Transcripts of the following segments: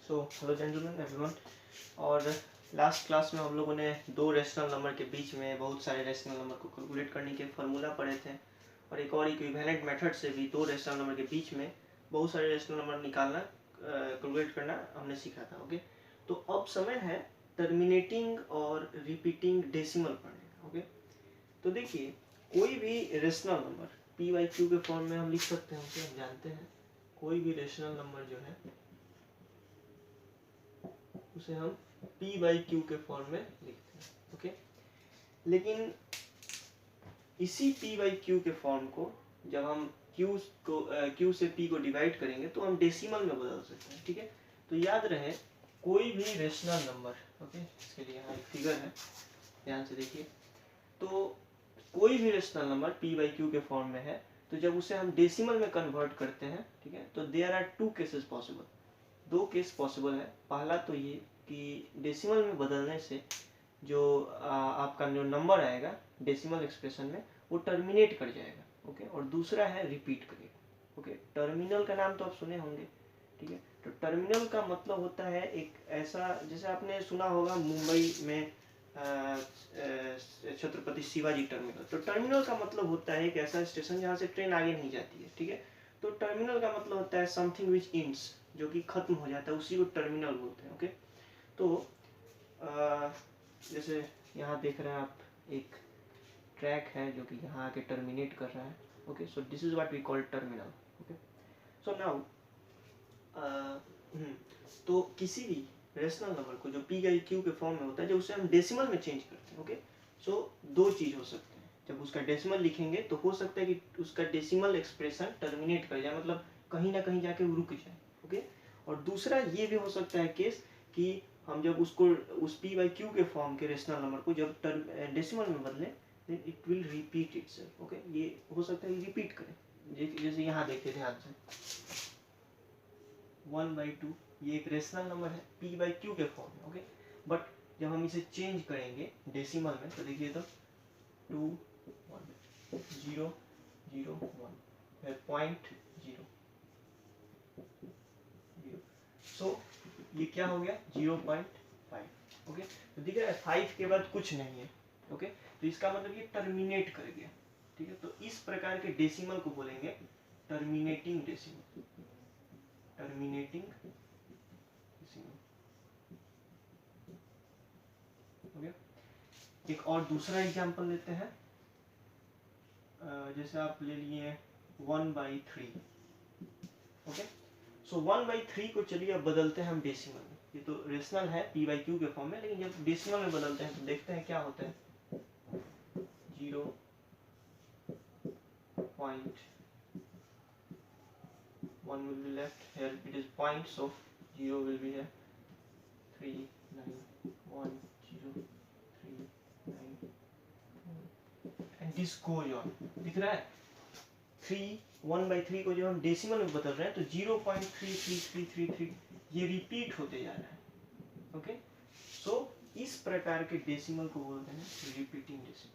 So hello gentleman everyone. और last class में हम लोगों ने दो रेशनल नंबर के बीच में बहुत सारे रेशनल नंबर को कैलकुलेट करने के फार्मूला पढ़े थे, और एक और इक्विवेलेंट मेथड से भी दो रेशनल नंबर के बीच में बहुत सारे रेशनल नंबर निकालना, कैलकुलेट करना हमने सीखा था। ओके, तो अब समय है टर्मिनेटिंग और रिपीटिंग डेसिमल पढ़ने का। ओके, तो देखिए कोई भी rational number P by Q के फॉर्म में हम लिख सकते हैं। उसे हम जानते हैं, कोई भी रेशनल नंबर जो है उसे हम p बाई क्यू के फॉर्म में लिखते हैं। ओके, लेकिन इसी p बाई क्यू के फॉर्म को जब हम q से p को डिवाइड करेंगे तो हम डेसिमल में बदल सकते हैं। ठीक है, तो याद रहे कोई भी रेशनल नंबर, ओके, इसके लिए यहाँ एक फिगर है, ध्यान से देखिए। तो कोई भी rational number p by Q के फॉर्म में है, तो जब उसे हम डेसिमल में कन्वर्ट करते हैं, ठीक है, तो there are two cases possible, दो केस पॉसिबल है। पहला तो ये कि डेसिमल में बदलने से जो आपका जो नंबर आएगा डेसिमल एक्सप्रेशन में वो टर्मिनेट कर जाएगा। ओके, और दूसरा है रिपीट करेगा। ओके, टर्मिनल का नाम तो आप सुने होंगे। ठीक है, तो टर्मिनल का मतलब होता है एक ऐसा, जैसे आपने सुना होगा मुंबई में छत्रपति शिवाजी टर्मिनल। तो टर्मिनल का मतलब होता है एक ऐसा स्टेशन जहाँ से ट्रेन आगे नहीं जाती है। ठीक है, तो टर्मिनल का मतलब होता है समथिंग विच एंड्स, जो कि खत्म हो जाता है, उसी को टर्मिनल बोलते हैं। ओके, तो जैसे यहाँ देख रहे हैं आप, एक ट्रैक है जो कि यहाँ आके टर्मिनेट कर रहा है। Okay, so this is what we call terminal. Okay, so now तो किसी भी रेशनल नंबर को जो पी बाई क्यू के फॉर्म में होता है, जब उसे हम डेसिमल में चेंज करते हैं, ओके, सो दो चीज हो सकते हैं। जब उसका डेसिमल लिखेंगे तो हो सकता है कि उसका डेसिमल एक्सप्रेशन टर्मिनेट कर जाए, मतलब कहीं ना कहीं जाके रुक जाए। ओके, और दूसरा ये भी हो सकता है केस कि हम जब उसको उस पी बाई क्यू के फॉर्म के रेशनल नंबर को जब डेसिमल में बदलें, then it will repeat itself. Okay, ये हो सकता है रिपीट करें, जैसे यहाँ देखते ध्यान से 1/2, ये एक रेशनल नंबर है p बाई क्यू के फॉर्म में। ओके, बट जब हम इसे चेंज करेंगे डेसिमल में तो देखिए तो 2 1 0 0 1 पॉइंट 0 0, सो ये क्या हो गया 0.5। ओके, तो दिख रहा है 5 के बाद कुछ नहीं है। ओके, तो इसका मतलब ये टर्मिनेट कर गया। ठीक है, तो इस प्रकार के डेसिमल को बोलेंगे terminating decimal, terminating decimal. Okay, एक और दूसरा एग्जांपल लेते हैं। जैसे आप ले लिए 1/3। ओके, सो 1/3 को चलिए अब बदलते हैं हम डेसिमल में। ये तो रेशनल है p बाई क्यू के फॉर्म में, लेकिन जब डेसिमल में बदलते हैं तो देखते हैं क्या होता है। 0.1 will be left here, it is point, so 0 will be here, 3 9 1 0 3 9 and this goes on। दिख रहा है 1/3 को जब हम डेसिमल में बदल रहे हैं तो 0.33333 ये रिपीट होते जा रहा है। ओके, सो इस प्रकार के डेसिमल को बोलते हैं repeating decimal,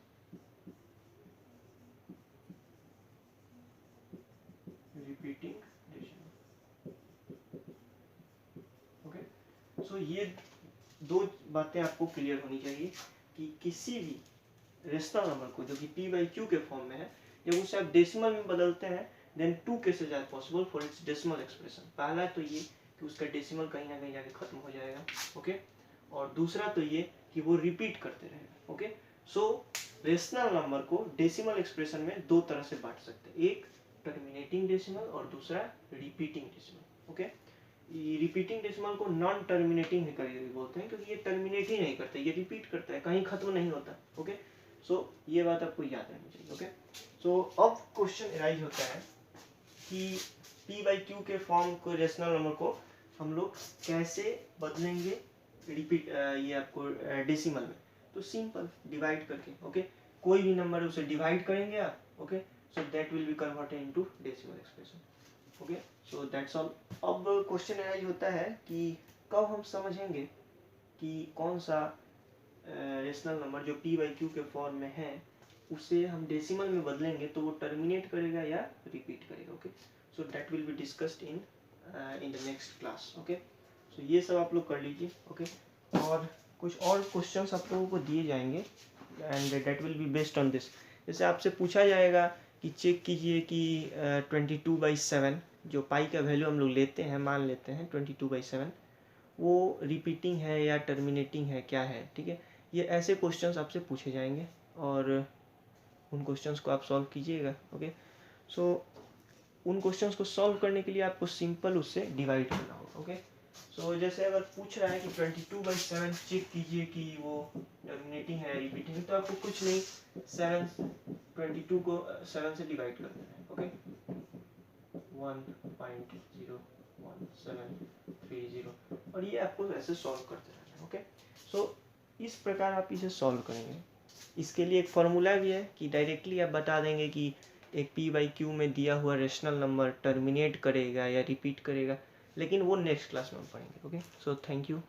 repeating decimal. Okay, so ये दो बातें आपको क्लियर होनी चाहिए कि किसी भी रेशनल नंबर को जो कि p बाई क्यू के फॉर्म में है, जब उसे आप डेसिमल में बदलते हैं then two cases are possible for its decimal expression. पहला तो ये कि उसका डेसिमल कहीं ना कहीं जाके खत्म हो जाएगा। ओके, और दूसरा तो ये कि वो रिपीट करते रहेगा। ओके, सो रेशनल नंबर को डेसिमल एक्सप्रेशन में दो तरह से बांट सकते हैं, एक टर्मिनेटिंग डेसिमल और दूसरा repeating decimal. Okay, repeating decimal को नॉन टर्मिनेटिंग कभी बोलते हैं, क्योंकि ये टर्मिनेट ही नहीं करता, ये रिपीट करता है, कहीं खत्म नहीं होता। ओके, सो ये बात आपको याद रखनी चाहिए। ओके, सो अब क्वेश्चन एराइज होता है कि p बाई क्यू के फॉर्म को रेशनल नंबर को हम लोग कैसे बदलेंगे रिपीट ये आपको डेसिमल में। तो सिंपल, डिवाइड करके। ओके, कोई भी नंबर उसे डिवाइड करेंगे आप। Okay, so that will be converted into decimal expression. Okay, so that's all. अब क्वेश्चन एराइज होता है कि कब हम समझेंगे कि कौन सा रेशनल नंबर जो p बाई क्यू के फॉर्म में है उसे हम डेसिमल में बदलेंगे तो वो टर्मिनेट करेगा या रिपीट करेगा। Okay, so that will be discussed in the next class. Okay, so ये सब आप लोग कर लीजिए, ओके। और कुछ और क्वेश्चंस आप लोगों को दिए जाएंगे and that will be based on this. जैसे आपसे पूछा जाएगा कि चेक कीजिए कि 22/7 जो पाई का वैल्यू हम लोग लेते हैं, मान लेते हैं 22/7, वो रिपीटिंग है या टर्मिनेटिंग है, क्या है, ठीक है। ये ऐसे क्वेश्चंस आपसे पूछे जाएंगे और उन क्वेश्चंस को आप सॉल्व कीजिएगा, ओके। सो उन क्वेश्चंस को सॉल्व करने के लिए आपको सिंपल उससे डिवाइड करना होगा, ओके। सो जैसे अगर पूछ रहा है कि 22/7 चेक कीजिए कि वो टर्मिनेटिंग है रिपीटिंग है, तो आपको कुछ नहीं 22 को 7 से डिवाइड कर देना है, ओके। 1.01730 और ये आपको ऐसे सॉल्व करते रहना है, ओके। सो इस प्रकार आप इसे सॉल्व करेंगे। इसके लिए एक फॉर्मूला भी है कि डायरेक्टली आप बता देंगे कि एक p/q में दिया हुआ रेशनल नंबर टर्मिनेट करेगा या रिपीट करेगा, लेकिन वो नेक्स्ट क्लास में हम पढ़ेंगे, ओके। So thank you.